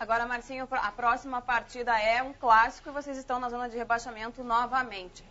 Agora, Marcinho, a próxima partida é um clássico e vocês estão na zona de rebaixamento novamente.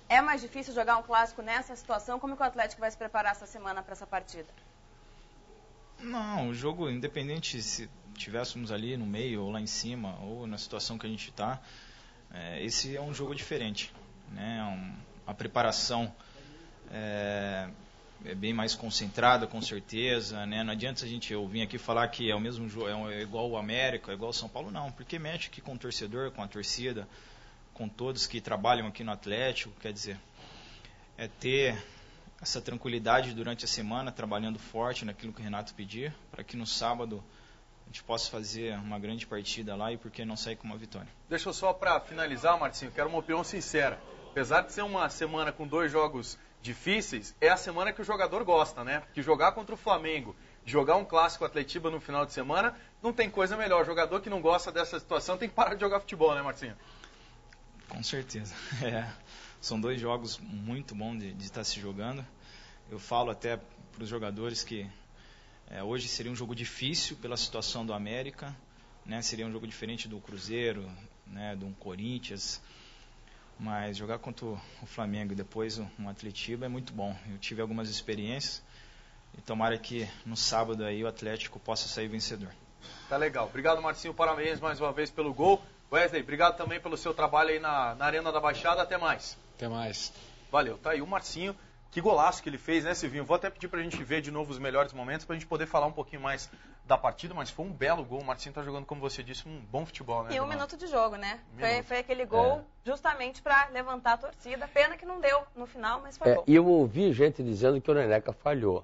É mais difícil jogar um clássico nessa situação? Como que o Atlético vai se preparar essa semana para essa partida? Não, o jogo, independente se estivéssemos ali no meio ou lá em cima, ou na situação que a gente está, esse é um jogo diferente, né? A preparação é bem mais concentrada, com certeza, né? Não adianta eu vir aqui falar que é o mesmo jogo, é igual o América, é igual o São Paulo, não, porque mexe aqui com o torcedor, com a torcida, com todos que trabalham aqui no Atlético, quer dizer, é ter essa tranquilidade durante a semana, trabalhando forte naquilo que o Renato pedir, para que no sábado a gente possa fazer uma grande partida lá e por que não sair com uma vitória. Deixa eu só para finalizar, Marcinho, quero uma opinião sincera. Apesar de ser uma semana com 2 jogos difíceis, é a semana que o jogador gosta, né? Porque jogar contra o Flamengo, jogar um clássico Atletiba no final de semana, não tem coisa melhor. O jogador que não gosta dessa situação tem que parar de jogar futebol, né, Marcinho? Com certeza. São 2 jogos muito bons de estar se jogando. Eu falo até para os jogadores que hoje seria um jogo difícil pela situação do América, né? Seria um jogo diferente do Cruzeiro, né? Do Corinthians, mas jogar contra o Flamengo e depois um Atletiba é muito bom. Eu tive algumas experiências e tomara que no sábado aí o Atlético possa sair vencedor. Tá legal. Obrigado, Marcinho. Parabéns mais uma vez pelo gol. Wesley, obrigado também pelo seu trabalho aí na Arena da Baixada. Até mais. Até mais. Valeu. Tá aí o Marcinho. Que golaço que ele fez, né, Silvinho? Vou até pedir pra gente ver de novo os melhores momentos, pra gente poder falar um pouquinho mais da partida, mas foi um belo gol. O Marcinho tá jogando, como você disse, um bom futebol, né? E 1 minuto de jogo, né? Foi aquele gol justamente pra levantar a torcida. Pena que não deu no final, mas foi gol. E eu ouvi gente dizendo que o Neneca falhou.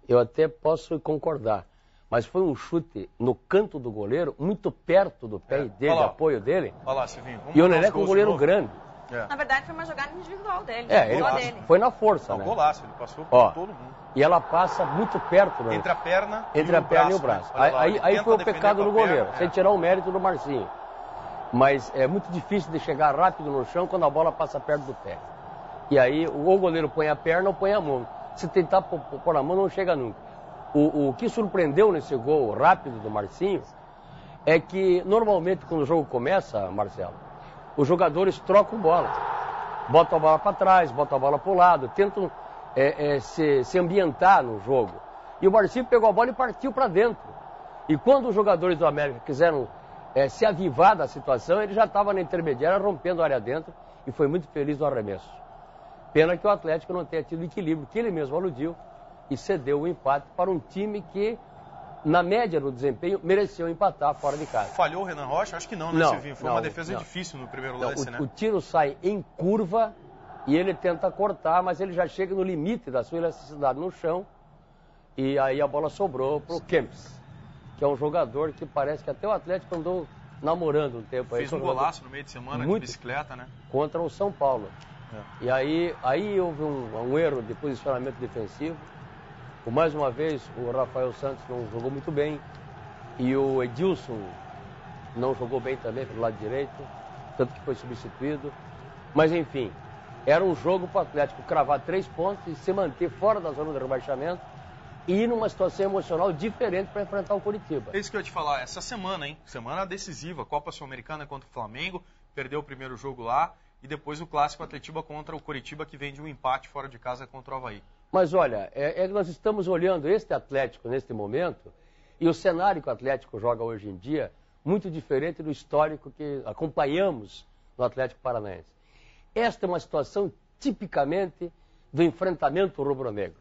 Eu até posso concordar. Mas foi um chute no canto do goleiro, muito perto do pé dele, do apoio dele. Olha lá, Silvinho. E o Neneca é um goleiro grande. Na verdade, foi uma jogada individual dele. Foi na força, né? Golaço, ele passou por todo mundo. E ela passa muito perto, né? Entre a perna e o braço. Aí foi o pecado do goleiro, sem tirar o mérito do Marcinho. Mas é muito difícil de chegar rápido no chão quando a bola passa perto do pé. E aí, ou o goleiro põe a perna ou põe a mão. Se tentar pôr a mão, não chega nunca. O que surpreendeu nesse gol rápido do Marcinho é que, normalmente, quando o jogo começa, Marcelo, os jogadores trocam bola. Botam a bola para trás, botam a bola para o lado, tentam se ambientar no jogo. E o Marcinho pegou a bola e partiu para dentro. E quando os jogadores do América quiseram se avivar da situação, ele já estava na intermediária, rompendo a área dentro, e foi muito feliz no arremesso. Pena que o Atlético não tenha tido equilíbrio, que ele mesmo aludiu, e cedeu o empate para um time que, na média do desempenho, mereceu empatar fora de casa. Falhou o Renan Rocha? Acho que não, né, Silvinho? Foi uma defesa difícil no primeiro lance, né? O tiro sai em curva e ele tenta cortar, mas ele já chega no limite da sua elasticidade no chão. E aí a bola sobrou para o Kempis, que é um jogador que parece que até o Atlético andou namorando um tempo. Fez um golaço no meio de semana de bicicleta, né? Contra o São Paulo. E aí houve um erro de posicionamento defensivo. Mais uma vez, o Rafael Santos não jogou muito bem. E o Edilson não jogou bem também pelo lado direito, tanto que foi substituído. Mas, enfim, era um jogo para o Atlético cravar 3 pontos e se manter fora da zona de rebaixamento e ir numa situação emocional diferente para enfrentar o Coritiba. É isso que eu ia te falar. Essa semana, hein? Semana decisiva. Copa Sul-Americana contra o Flamengo. Perdeu o primeiro jogo lá. E depois o clássico Atletiba contra o Coritiba, que vem de um empate fora de casa contra o Avaí. Mas olha, nós estamos olhando este Atlético neste momento e o cenário que o Atlético joga hoje em dia muito diferente do histórico que acompanhamos no Atlético Paranaense. Esta é uma situação tipicamente do enfrentamento rubro-negro,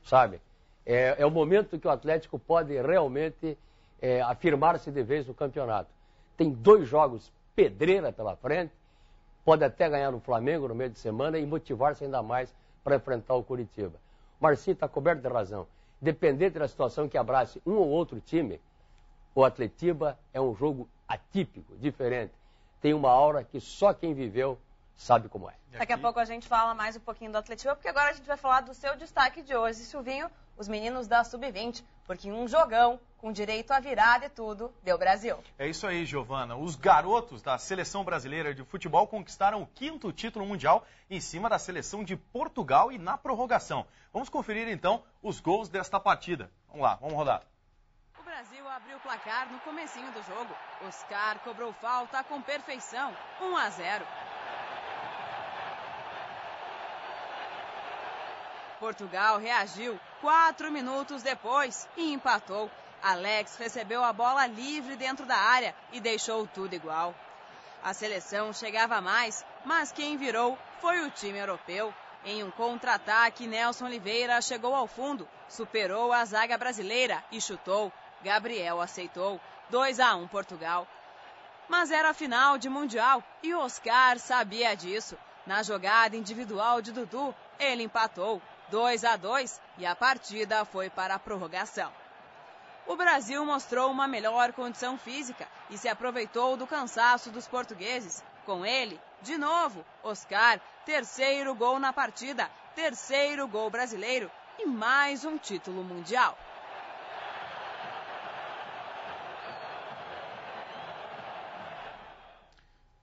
sabe? É o momento que o Atlético pode realmente afirmar-se de vez no campeonato. Tem 2 jogos pedreira pela frente, pode até ganhar no Flamengo no meio de semana e motivar-se ainda mais para enfrentar o Coritiba. Marcinho está coberto de razão. Dependente da situação que abrace um ou outro time, o Atletiba é um jogo atípico, diferente. Tem uma aura que só quem viveu sabe como é. Daqui a pouco a gente fala mais um pouquinho do Atletiba, porque agora a gente vai falar do seu destaque de hoje, Silvinho, os meninos da Sub-20, porque um jogão, com direito a virada e tudo, deu Brasil. É isso aí, Giovana. Os garotos da Seleção Brasileira de Futebol conquistaram o 5º título mundial em cima da seleção de Portugal e na prorrogação. Vamos conferir, então, os gols desta partida. Vamos lá, vamos rodar. Brasil abriu o placar no comecinho do jogo. Oscar cobrou falta com perfeição, 1-0. Portugal reagiu 4 minutos depois e empatou. Alex recebeu a bola livre dentro da área e deixou tudo igual. A seleção chegava mais, mas quem virou foi o time europeu. Em um contra-ataque, Nelson Oliveira chegou ao fundo, superou a zaga brasileira e chutou. Gabriel aceitou. 2-1 Portugal. Mas era a final de Mundial e Oscar sabia disso. Na jogada individual de Dudu, ele empatou. 2-2 e a partida foi para a prorrogação. O Brasil mostrou uma melhor condição física e se aproveitou do cansaço dos portugueses. Com ele, de novo, Oscar, terceiro gol na partida, terceiro gol brasileiro e mais um título mundial.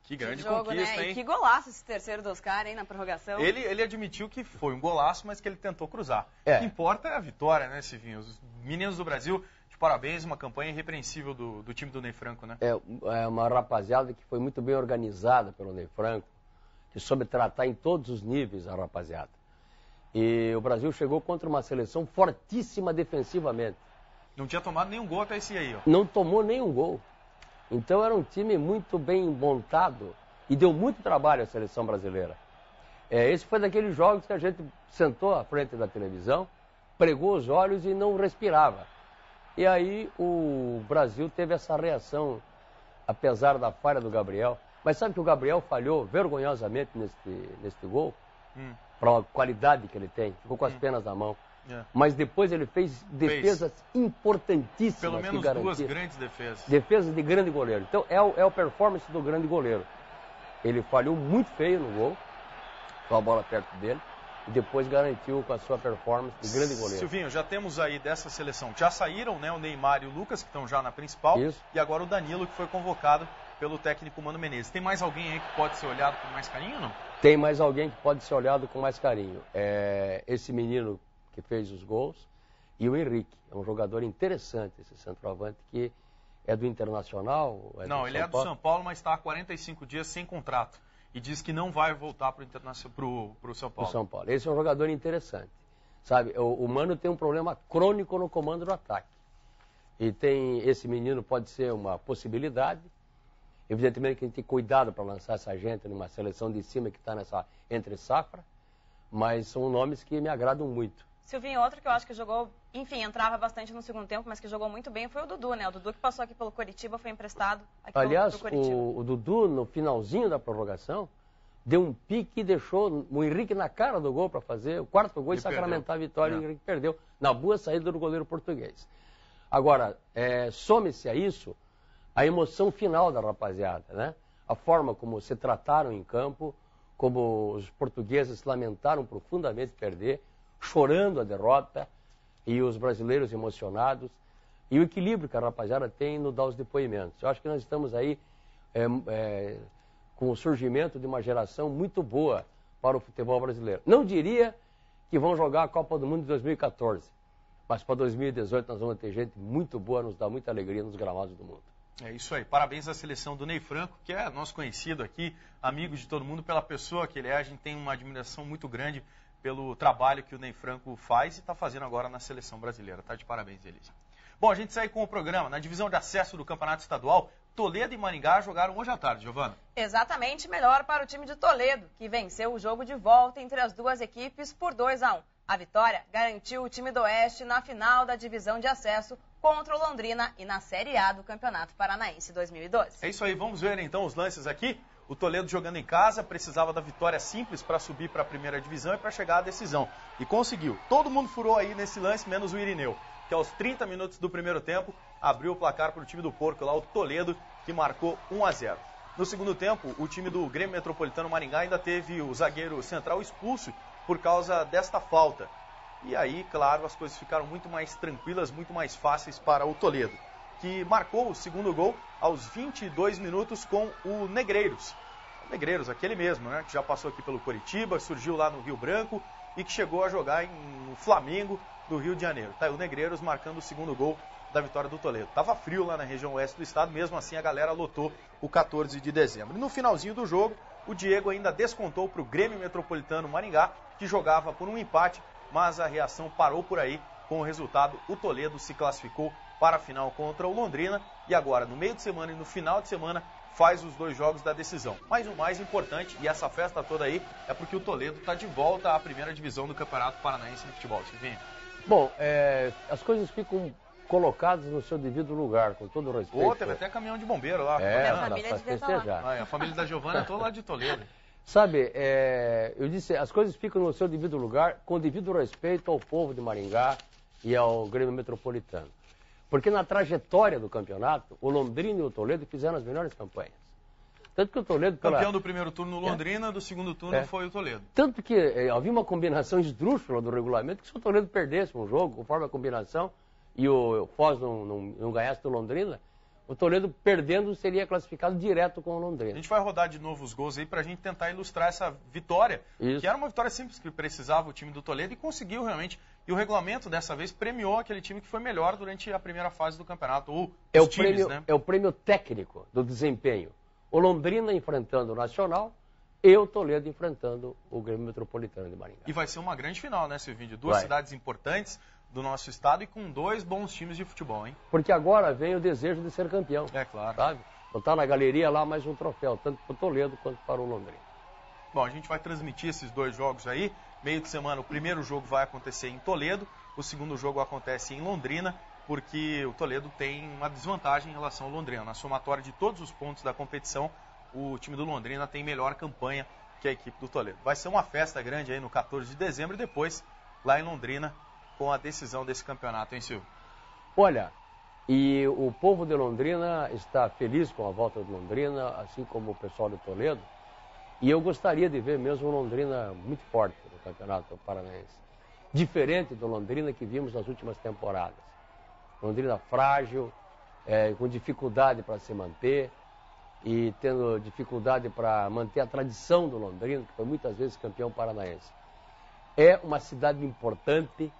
Que grande jogo, conquista, né? hein? E que golaço esse terceiro do Oscar, hein, na prorrogação. Ele admitiu que foi um golaço, mas que ele tentou cruzar. O que importa é a vitória, né, Silvinho? Os meninos do Brasil, de parabéns, uma campanha irrepreensível do time do Ney Franco, né? É uma rapaziada que foi muito bem organizada pelo Ney Franco, que soube tratar em todos os níveis a rapaziada. E o Brasil chegou contra uma seleção fortíssima defensivamente. Não tinha tomado nenhum gol até esse aí, ó. Não tomou nenhum gol. Então era um time muito bem montado e deu muito trabalho à seleção brasileira. Esse foi daqueles jogos que a gente sentou à frente da televisão, pregou os olhos e não respirava. E aí o Brasil teve essa reação, apesar da falha do Gabriel. Mas sabe que o Gabriel falhou vergonhosamente neste gol? Para a qualidade que ele tem, ficou com as penas na mão. Mas depois ele fez defesas importantíssimas. Pelo menos duas grandes defesas. Defesas de grande goleiro. Então é o performance do grande goleiro. Ele falhou muito feio no gol, com a bola perto dele, e depois garantiu com a sua performance de grande goleiro. Silvinho, já temos aí dessa seleção, já saíram, né, o Neymar e o Lucas, que estão já na principal, Isso. E agora o Danilo, que foi convocado pelo técnico Mano Menezes. Tem mais alguém aí que pode ser olhado com mais carinho ou não? Tem mais alguém que pode ser olhado com mais carinho. Esse menino que fez os gols, e o Henrique. É um jogador interessante, esse centroavante, que é do Internacional. Não, ele é do São Paulo, mas está há 45 dias sem contrato. E diz que não vai voltar para o São Paulo. São Paulo. Esse é um jogador interessante. Sabe, o Mano tem um problema crônico no comando do ataque. E esse menino pode ser uma possibilidade. Evidentemente que a gente tem cuidado para lançar essa gente numa seleção de cima que está nessa entre safra. Mas são nomes que me agradam muito. Silvinho, outro que eu acho que jogou, enfim, entrava bastante no segundo tempo, mas que jogou muito bem foi o Dudu, né? O Dudu que passou aqui pelo Coritiba, foi emprestado aqui Aliás, pelo Coritiba. o Dudu, no finalzinho da prorrogação, deu um pique e deixou o Henrique na cara do gol para fazer o quarto gol e sacramentar a vitória. E o Henrique perdeu na boa saída do goleiro português. Agora, some-se a isso a emoção final da rapaziada, né? A forma como se trataram em campo, como os portugueses lamentaram profundamente perder, chorando a derrota, e os brasileiros emocionados, e o equilíbrio que a rapaziada tem no dar os depoimentos. Eu acho que nós estamos aí com o surgimento de uma geração muito boa para o futebol brasileiro. Não diria que vão jogar a Copa do Mundo de 2014, mas para 2018 nós vamos ter gente muito boa, nos dá muita alegria nos gramados do mundo. É isso aí, parabéns à seleção do Ney Franco, que é nosso conhecido aqui, amigo de todo mundo, pela pessoa que ele é. A gente tem uma admiração muito grande pelo trabalho que o Ney Franco faz e está fazendo agora na seleção brasileira. Tá de parabéns, Elisa. Bom, a gente segue com o programa. Na divisão de acesso do Campeonato Estadual, Toledo e Maringá jogaram hoje à tarde, Giovana. Exatamente, melhor para o time de Toledo, que venceu o jogo de volta entre as duas equipes por 2-1. A vitória garantiu o time do Oeste na final da divisão de acesso contra o Londrina e na Série A do Campeonato Paranaense 2012. É isso aí, vamos ver então os lances aqui. O Toledo jogando em casa, precisava da vitória simples para subir para a primeira divisão e para chegar à decisão. E conseguiu. Todo mundo furou aí nesse lance, menos o Irineu, que aos 30 minutos do primeiro tempo abriu o placar para o time do Porco, lá o Toledo, que marcou 1-0. No segundo tempo, o time do Grêmio Metropolitano Maringá ainda teve o zagueiro central expulso por causa desta falta. E aí, claro, as coisas ficaram muito mais tranquilas, muito mais fáceis para o Toledo, que marcou o segundo gol aos 22 minutos com o Negreiros. O Negreiros, aquele mesmo, né, que já passou aqui pelo Coritiba, surgiu lá no Rio Branco e que chegou a jogar no Flamengo do Rio de Janeiro. Tá aí o Negreiros marcando o segundo gol da vitória do Toledo. Tava frio lá na região oeste do estado, mesmo assim a galera lotou o 14 de dezembro. E no finalzinho do jogo, o Diego ainda descontou para o Grêmio Metropolitano Maringá, que jogava por um empate, mas a reação parou por aí. Com o resultado, o Toledo se classificou para a final contra o Londrina e agora, no meio de semana e no final de semana, faz os 2 jogos da decisão. Mas o mais importante, e essa festa toda aí, é porque o Toledo está de volta à primeira divisão do Campeonato Paranaense de Futebol. Silvinho. Bom, as coisas ficam colocadas no seu devido lugar, com todo o respeito. Teve até caminhão de bombeiro lá. A família devia estar lá. A família da Giovana é toda lá de Toledo. Sabe, eu disse, as coisas ficam no seu devido lugar, com devido respeito ao povo de Maringá e ao Grêmio Metropolitano. Porque na trajetória do campeonato, o Londrina e o Toledo fizeram as melhores campanhas. Tanto que o Toledo... Campeão do primeiro turno, Londrina, do segundo turno foi o Toledo. Tanto que havia uma combinação esdrúxula do regulamento, que se o Toledo perdesse um jogo, conforme a combinação, e o Foz não ganhasse do Londrina, o Toledo perdendo seria classificado direto com o Londrina. A gente vai rodar de novo os gols aí pra gente tentar ilustrar essa vitória, que era uma vitória simples que precisava o time do Toledo e conseguiu realmente. E o regulamento dessa vez premiou aquele time que foi melhor durante a primeira fase do campeonato, ou os times, né? É o prêmio técnico do desempenho. O Londrina enfrentando o Nacional e o Toledo enfrentando o Grêmio Metropolitano de Maringá. E vai ser uma grande final, né, Silvinho? 2 cidades importantes do nosso estado e com 2 bons times de futebol, hein? Porque agora vem o desejo de ser campeão. É claro. Sabe? Botar na galeria lá mais um troféu, tanto para o Toledo quanto para o Londrina. Bom, a gente vai transmitir esses 2 jogos aí. Meio de semana, o primeiro jogo vai acontecer em Toledo, o segundo jogo acontece em Londrina, porque o Toledo tem uma desvantagem em relação ao Londrina. Na somatória de todos os pontos da competição, o time do Londrina tem melhor campanha que a equipe do Toledo. Vai ser uma festa grande aí no 14 de dezembro e depois lá em Londrina com a decisão desse campeonato, hein, Silvio? Olha, e o povo de Londrina está feliz com a volta de Londrina, assim como o pessoal de Toledo. E eu gostaria de ver mesmo o Londrina muito forte no Campeonato Paranaense. Diferente do Londrina que vimos nas últimas temporadas. Londrina frágil, com dificuldade para se manter e tendo dificuldade para manter a tradição do Londrina, que foi muitas vezes campeão paranaense. É uma cidade importante,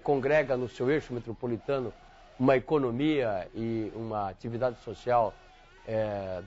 congrega no seu eixo metropolitano uma economia e uma atividade social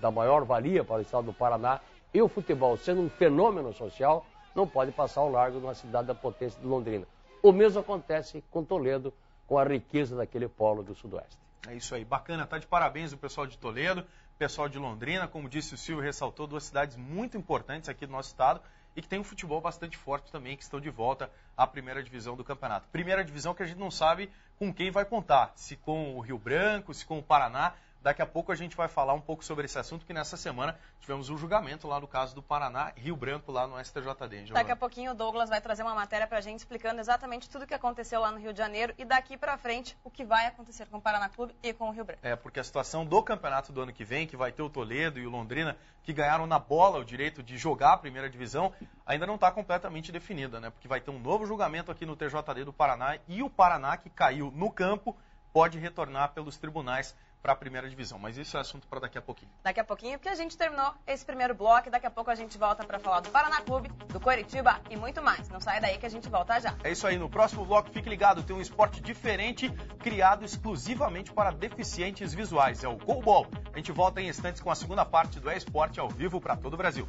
da maior valia para o estado do Paraná. E o futebol, sendo um fenômeno social, não pode passar ao largo de uma cidade da potência de Londrina. O mesmo acontece com Toledo, com a riqueza daquele polo do Sudoeste. É isso aí, bacana, tá de parabéns o pessoal de Toledo, pessoal de Londrina, como disse o Silvio, ressaltou 2 cidades muito importantes aqui do nosso estado e que tem um futebol bastante forte também, que estão de volta à primeira divisão do campeonato. Primeira divisão que a gente não sabe com quem vai contar, se com o Rio Branco, se com o Paraná. Daqui a pouco a gente vai falar um pouco sobre esse assunto, que nessa semana tivemos um julgamento lá no caso do Paraná, Rio Branco, lá no STJD. Daqui a pouquinho o Douglas vai trazer uma matéria pra gente explicando exatamente tudo o que aconteceu lá no Rio de Janeiro e daqui pra frente o que vai acontecer com o Paraná Clube e com o Rio Branco. Porque a situação do campeonato do ano que vem, que vai ter o Toledo e o Londrina, que ganharam na bola o direito de jogar a primeira divisão, ainda não está completamente definida, né? Porque vai ter um novo julgamento aqui no TJD do Paraná e o Paraná, que caiu no campo, pode retornar pelos tribunais para a primeira divisão, mas isso é assunto para daqui a pouquinho. Daqui a pouquinho, porque a gente terminou esse primeiro bloco e daqui a pouco a gente volta para falar do Paraná Clube, do Coritiba e muito mais. Não sai daí que a gente volta já. É isso aí, no próximo bloco, fique ligado, tem um esporte diferente, criado exclusivamente para deficientes visuais, é o Goalball. A gente volta em instantes com a segunda parte do eSporte ao vivo para todo o Brasil.